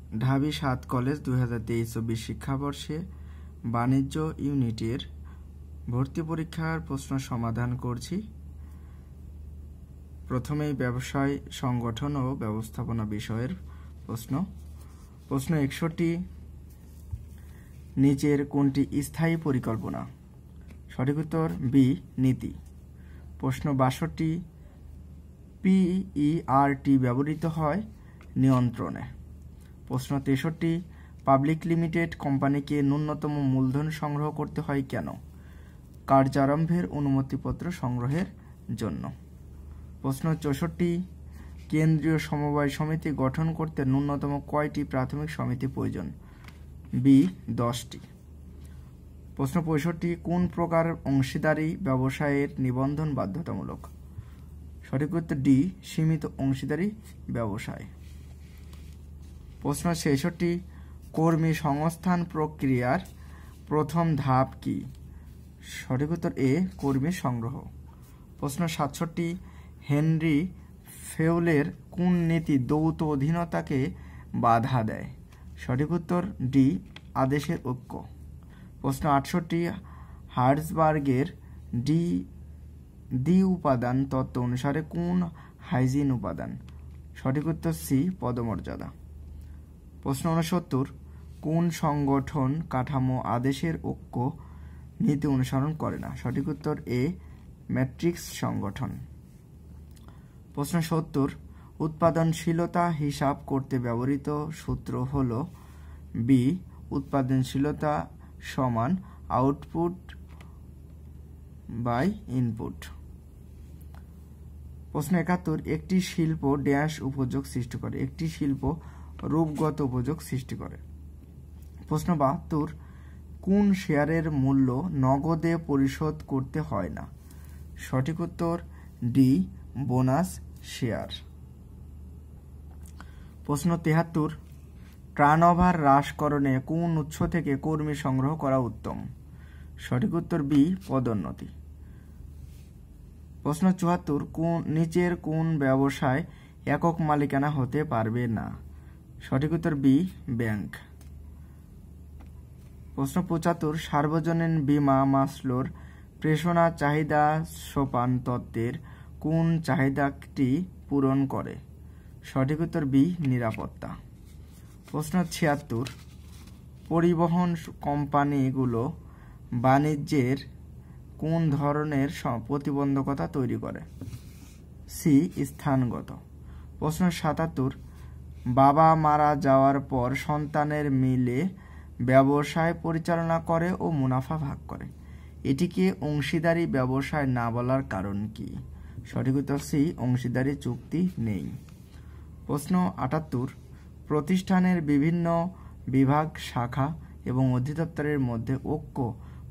ঢাবি ৭ কলেজ 2023-24 শিক্ষাবর্ষে বাণিজ্য ইউনিটের ভর্তি পরীক্ষার প্রশ্ন সমাধান করছি। প্রথমেই ব্যবসায় সংগঠন ও ব্যবস্থাপনা বিষয়ের প্রশ্ন। প্রশ্ন 61, নিচের কোনটি স্থায়ী পরিকল্পনা? সঠিক উত্তর বি, নীতি। প্রশ্ন 62, PERT ব্যবহৃত হয় নিয়ন্ত্রণে। প্রশ্ন 63, পাবলিক লিমিটেড কোম্পানিকে ন্যূনতম মূলধন সংগ্রহ করতে হয় কেন? কার্যারম্ভের অনুমতিপত্র সংগ্রহের জন্য। প্রশ্ন 64, কেন্দ্রীয় সমবায় সমিতি গঠন করতে ন্যূনতম কয়টি প্রাথমিক সমিতি প্রয়োজন? বি, 10টি। প্রশ্ন 65, কোন প্রকার অংশীদারি ব্যবসায়ের নিবন্ধন বাধ্যতামূলক? সঠিক উত্তর ডি, সীমিত অংশীদারি ব্যবসায়। প্রশ্ন 66, কর্মী সংস্থান প্রক্রিয়ার প্রথম ধাপ কি? সঠিক উত্তর এ, কর্মী সংগ্রহ। প্রশ্ন 67, হেনরি ফেউলের কোন নীতি দ্বৈত অধীনতাকে বাধা দেয়? সঠিক উত্তর ডি, আদেশের ঐক্য। প্রশ্ন 68, হার্জবার্গের ডি উপাদান তত্ত্ব অনুসারে কোন হাইজিন উপাদান? সঠিক উত্তর সি, পদমর্যাদা। প্রশ্ন 69, কোন সংগঠন কাঠামো আদেশের ঐক্য নীতি অনুসরণ করে না? সঠিক উত্তর এ, ম্যাট্রিক্স সংগঠন। প্রশ্ন 70, উৎপাদনশীলতা হিসাব করতে ব্যবহৃত সূত্র হল বি, উৎপাদনশীলতা সমান আউটপুট বাই ইনপুট। প্রশ্ন 71, একটি শিল্প ড্যাশ উপযোগ সৃষ্টি করে? একটি শিল্প রূপগত উপযোগ সৃষ্টি করে। প্রশ্ন 72, কোন শেয়ারের মূল্য নগদে পরিশোধ করতে হয় না? সঠিক উত্তর ডি, বোনাস শেয়ার। প্রশ্ন 73, টার্নওভার হ্রাসকরণে কোন উৎস থেকে কর্মী সংগ্রহ করা উত্তম? সঠিক উত্তর বি, পদোন্নতি। প্রশ্ন 74, নিচের কোন ব্যবসায় একক মালিকানা হতে পারবে না? সঠিক উত্তর বি, ব্যাংক। প্রশ্ন 75, সার্বজনীন বীমা মাসলোর প্রেষণা চাহিদা সোপান তত্ত্বের কোন চাহিদাটি পূরণ করে? সঠিক উত্তর বি, নিরাপত্তা। প্রশ্ন 76, পরিবহন কোম্পানিগুলো বাণিজ্যের কোন ধরনের প্রতিবন্ধকতা তৈরি করে? সি, স্থানগত। প্রশ্ন 77, বাবা মারা যাওয়ার পর সন্তানের মিলে ব্যবসায় পরিচালনা করে ও মুনাফা ভাগ করে, এটিকে অংশীদারি ব্যবসায় না বলার কারণ কি? সঠিক উত্তর সি, অংশীদারি চুক্তি নেই। প্রশ্ন 78, প্রতিষ্ঠানের বিভিন্ন বিভাগ, শাখা এবং অধিদপ্তরের মধ্যে ঐক্য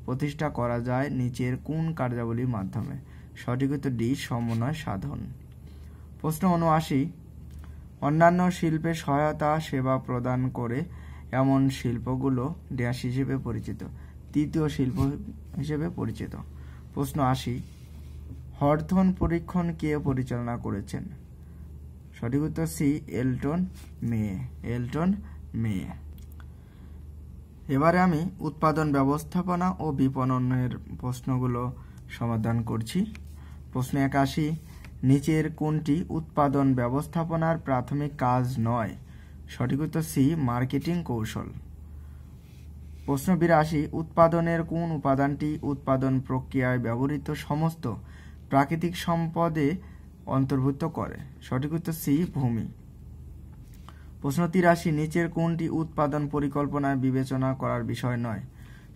প্রতিষ্ঠা করা যায় নিচের কোন কার্যাবলীর মাধ্যমে? সঠিক উত্তর ডি, সমন্বয় সাধন। প্রশ্ন 79, অন্যান্য শিল্পে সহায়তা সেবা প্রদান করে এমন শিল্পগুলো ড্যাশ হিসেবে পরিচিত? তৃতীয় শিল্প হিসেবে পরিচিত। প্রশ্ন 80, হর্থন পরীক্ষণ কে পরিচালনা করেছেন? সঠিক উত্তর সি, এলটন মে। এবারে আমি উৎপাদন ব্যবস্থাপনা ও বিপণনের প্রশ্নগুলো সমাধান করছি। প্রশ্ন 81, নিচের কোনটি উৎপাদন ব্যবস্থাপনার প্রাথমিক কাজ নয়? সঠিক উত্তর সি, মার্কেটিং কৌশল। প্রশ্ন 82, উৎপাদনের কোন উপাদানটি উৎপাদন প্রক্রিয়ায় ব্যবহৃত সমস্ত প্রাকৃতিক সম্পদে অন্তর্ভুক্ত করে? সঠিক উত্তর সি, ভূমি। প্রশ্ন 83, নিচের কোনটি উৎপাদন পরিকল্পনায় বিবেচনা করার বিষয় নয়?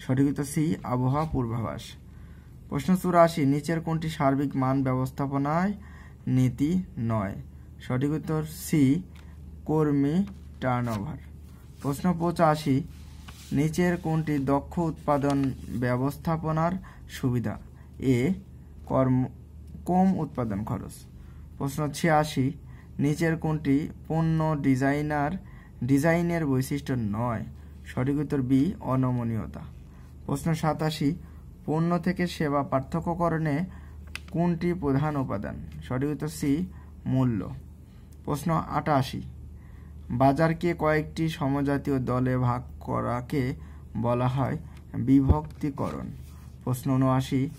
সঠিক উত্তর সি, আবহাওয়া পূর্বাভাস। প্রশ্ন 84, নিচের কোনটি সার্বিক মান ব্যবস্থাপনায় নীতি নয়? সঠিক উত্তর সি, কর্মী টার্নওভার। প্রশ্ন 85, নিচের কোনটি দক্ষ উৎপাদন ব্যবস্থাপনার সুবিধা? এ, কম উৎপাদন খরচ। প্রশ্ন 86, নিচের কোনটি পণ্য ডিজাইনের বৈশিষ্ট্য নয়? সঠিক উত্তর বি, অনমনীয়তা। প্রশ্ন 87, পণ্য থেকে সেবা পার্থক্যকরণে কোনটি প্রধান উপাদান? সঠিক উত্তর সি, মূল্য। প্রশ্ন 88, বাজারকে কয়েকটি সমজাতীয় দলে ভাগ করাকে বলা হয় বিভক্তিকরণ। প্রশ্ন ৭৯,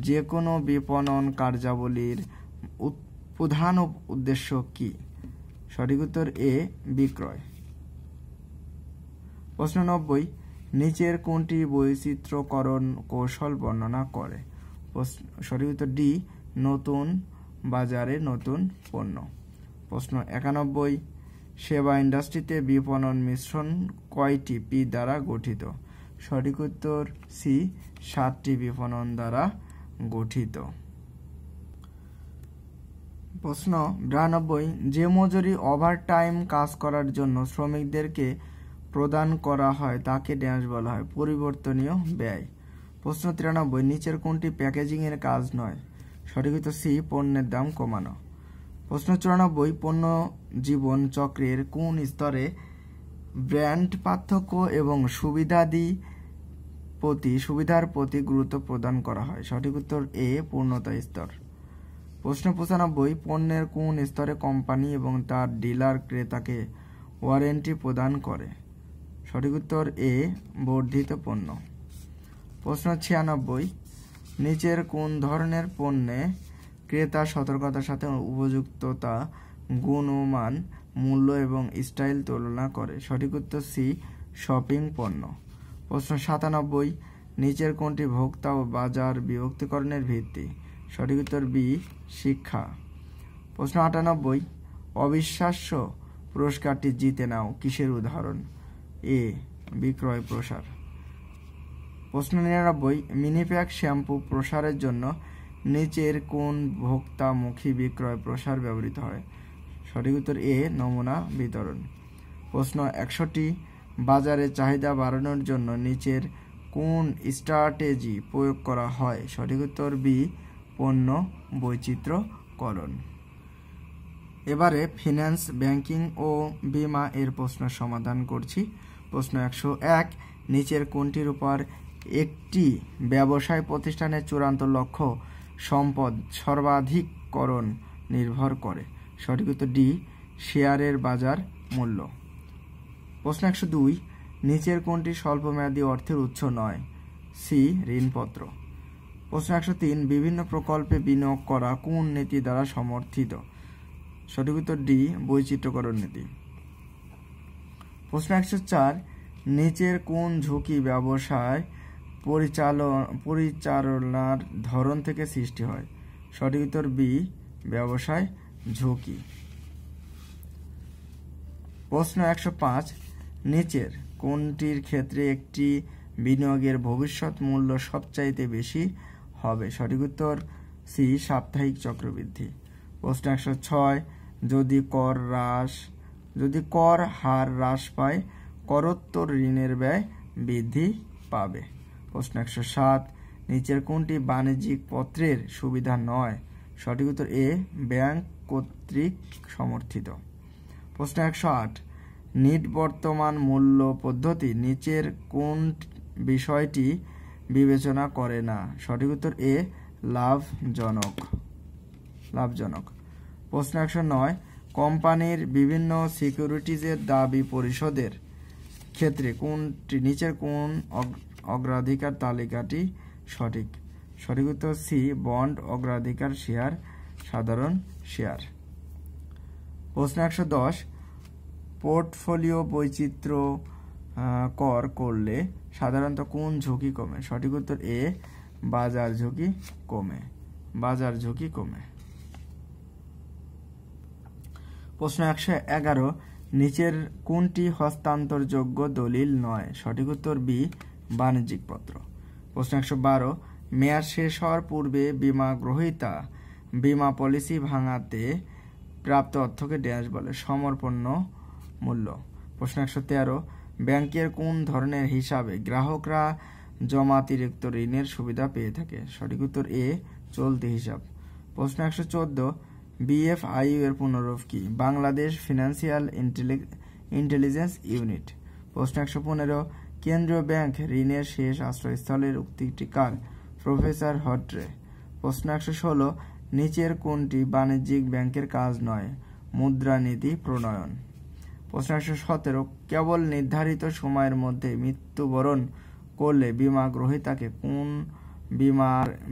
যে কোনো বিপণন কার্যাবলীর প্রধান উদ্দেশ্য কি? সঠিক উত্তর এ, বিক্রয়। প্রশ্ন ৯০, নিচের কোনটি বৈচিত্র্যকরণ কৌশল বর্ণনা করে? সঠিক উত্তর ডি, নতুন বাজারে নতুন পণ্য। প্রশ্ন ৯১, সেবা ইন্ডাস্ট্রিতে বিপণন মিশ্রণ কয়টি পি দ্বারা গঠিত? সঠিক উত্তর সি, 7টি বিপণন দ্বারা গঠিত। প্রশ্ন ৯২, যে মজুরি ওভারটাইম কাজ করার জন্য শ্রমিকদেরকে প্রদান করা হয় তাকে ড্যাশ বলা হয়? পরিবর্তনীয় ব্যয়। প্রশ্ন ৯৩, নিচের কোনটি প্যাকেজিংয়ের কাজ নয়? সঠিক উত্তর সি, পণ্যের দাম কমানো। প্রশ্ন ৯৪, পণ্য জীবন চক্রের কোন স্তরে ব্র্যান্ড পার্থক্য এবং সুবিধার প্রতি গুরুত্ব প্রদান করা হয়? সঠিক উত্তর এ, পূর্ণতা স্তর। প্রশ্ন ৯৫, পণ্যের কোন স্তরে কোম্পানি এবং তার ডিলার ক্রেতাকে ওয়ারেন্টি প্রদান করে? সঠিক উত্তর এ, বর্ধিত পণ্য। প্রশ্ন ৯৬, নিচের কোন ধরনের পণ্যে ক্রেতা সতর্কতার সাথে উপযুক্ততা, গুণমান, মূল্য এবং স্টাইল তুলনা করে? সঠিক উত্তর সি, শপিং পণ্য। প্রশ্ন ৯৭, নিচের কোনটি ভোক্তা ও বাজার বিভক্তিকরণের ভিত্তি? সঠিক উত্তর বি, শিক্ষা। প্রশ্ন ৯৮, অবিশ্বাস্য পুরস্কারটি জিতে নাও কিসের উদাহরণ? এ, বিক্রয় প্রসার। প্রশ্ন ৯৯, মিনিপ্যাক শ্যাম্পু প্রসারের জন্য নিচের কোন ভোক্তামুখী বিক্রয় প্রসার ব্যবহৃত হয়? সঠিক উত্তর এ, নমুনা বিতরণ। প্রশ্ন ৬১, বাজারে চাহিদা বাড়ানোর জন্য নিচের কোন স্ট্র্যাটেজি প্রয়োগ করা হয়? সঠিক উত্তর বি, পণ্য বৈচিত্র্যকরণ। এবারে ফিন্যান্স, ব্যাংকিং ও বীমা এর প্রশ্ন সমাধান করছি। প্রশ্ন ১০১, নিচের কোনটির উপর একটি ব্যবসায় প্রতিষ্ঠানের চূড়ান্ত লক্ষ্য সম্পদ সর্বাধিককরণ নির্ভর করে? সঠিক উত্তর ডি, শেয়ারের বাজার মূল্য। প্রশ্ন ১০২, নিচের কোনটি স্বল্পমেয়াদী অর্থের উৎস নয়? সি, ঋণপত্র। প্রশ্ন ১০৩, বিভিন্ন প্রকল্পে বিনিয়োগ করা কোন নীতি দ্বারা সমর্থিত? সঠিক উত্তর ডি, বৈচিত্র্যকরণ নীতি। প্রশ্ন ১০৪, নিচের কোন ঝুঁকি ব্যবসায় পরিচালনার ধরন থেকে সৃষ্টি হয়? সঠিক উত্তর বি, ব্যবসায় ঝুঁকি। প্রশ্ন ১০৫, নিচের কোনটির ক্ষেত্রে একটি বিনিয়োগের ভবিষ্যৎ মূল্য সবচাইতে বেশি হবে? সঠিক উত্তর সি, সাপ্তাহিক চক্রবৃদ্ধি। প্রশ্ন ১০৬, যদি কর হার হ্রাস পায় করোত্তর ঋণের ব্যয় বৃদ্ধি পাবে? প্রশ্ন ১০৭, নিচের কোনটি বাণিজ্যিক পত্রের সুবিধা নয়? সঠিক উত্তর এ, ব্যাংক কর্তৃক সমর্থিত। প্রশ্ন ১০৮, নিট বর্তমান মূল্য পদ্ধতি নিচের কোন বিষয়টি বিবেচনা করে না? সঠিক উত্তর এ, লাভজনক। প্রশ্ন ১০৯, কোম্পানির বিভিন্ন সিকিউরিটিজের দাবি পরিশোধের ক্ষেত্রে নিচের কোন অগ্রাধিকার তালিকাটি সঠিক? সঠিক উত্তর সি, বন্ড অগ্রাধিকার শেয়ার, সাধারণ শেয়ার। প্রশ্ন ১১০, পোর্টফোলিও বৈচিত্র্য কর করলে সাধারণত কোন ঝুঁকি কমে? সঠিক উত্তর এ, বাজার ঝুঁকি কমে। প্রশ্ন ১১১, নিচের কোনটি হস্তান্তরযোগ্য দলিল নয়? সঠিক উত্তর বি, বাণিজ্যিক পত্র। প্রশ্ন ১১২, মেয়াদ শেষ হওয়ার পূর্বে বীমা গ্রহীতা বীমা পলিসি ভাঙাতে প্রাপ্ত অর্থকে ড্যাশ বলে? সমর্পণ মূল্য। প্রশ্ন ১১৩, ব্যাংকের কোন ধরনের হিসাবে গ্রাহকরা জমাতিরিক্ত ঋণের সুবিধা পেয়ে থাকে? সঠিক উত্তর এ, চলতি হিসাব। প্রশ্ন ১১৪, বিএফআইইউ এর পুনরূপ কি? Bangladesh financial intelligence unit. প্রশ্ন ১১৫, কেন্দ্রীয় ব্যাংক ঋণের শেষ আশ্রয়স্থলের উক্তিটি কার? প্রফেসর হট্রে। প্রশ্ন ১১৬, নিচের কোনটি বাণিজ্যিক ব্যাংকের কাজ নয়? মুদ্রানীতি প্রণয়ন। প্রশ্ন 117, কেবল নির্ধারিত সময়ের মধ্যে মৃত্যুবরণ করলে বীমা গ্রহীতাকে কোন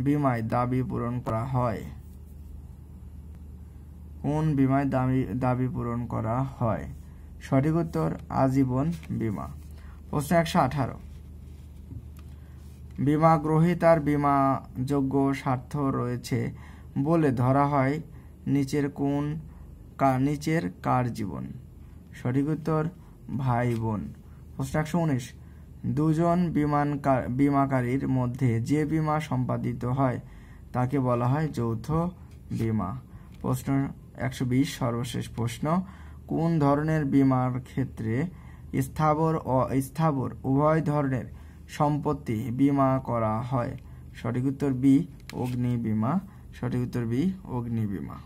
বীমায় দাবি পূরণ করা হয়? কোন বীমায় দাবি পূরণ করা হয়? সঠিক উত্তর আজীবন বীমা। প্রশ্ন 118, বীমা গ্রহীতার বীমাযোগ্য স্বার্থ রয়েছে বলে ধরা হয় নিচের কার জীবন? সঠিক উত্তর ভাই বোন। প্রশ্ন 119, দুজন বীমাকারীর মধ্যে যে বীমা সম্পাদিত হয় তাকে বলা হয় যৌথ বীমা। প্রশ্ন 120, সর্বশেষ প্রশ্ন, কোন ধরনের বীমার ক্ষেত্রে স্থাবর ও অস্থাবর উভয় ধরনের সম্পত্তি বীমা করা হয়? সঠিক উত্তর বি, অগ্নি বীমা। সঠিক উত্তর বি, অগ্নি বীমা।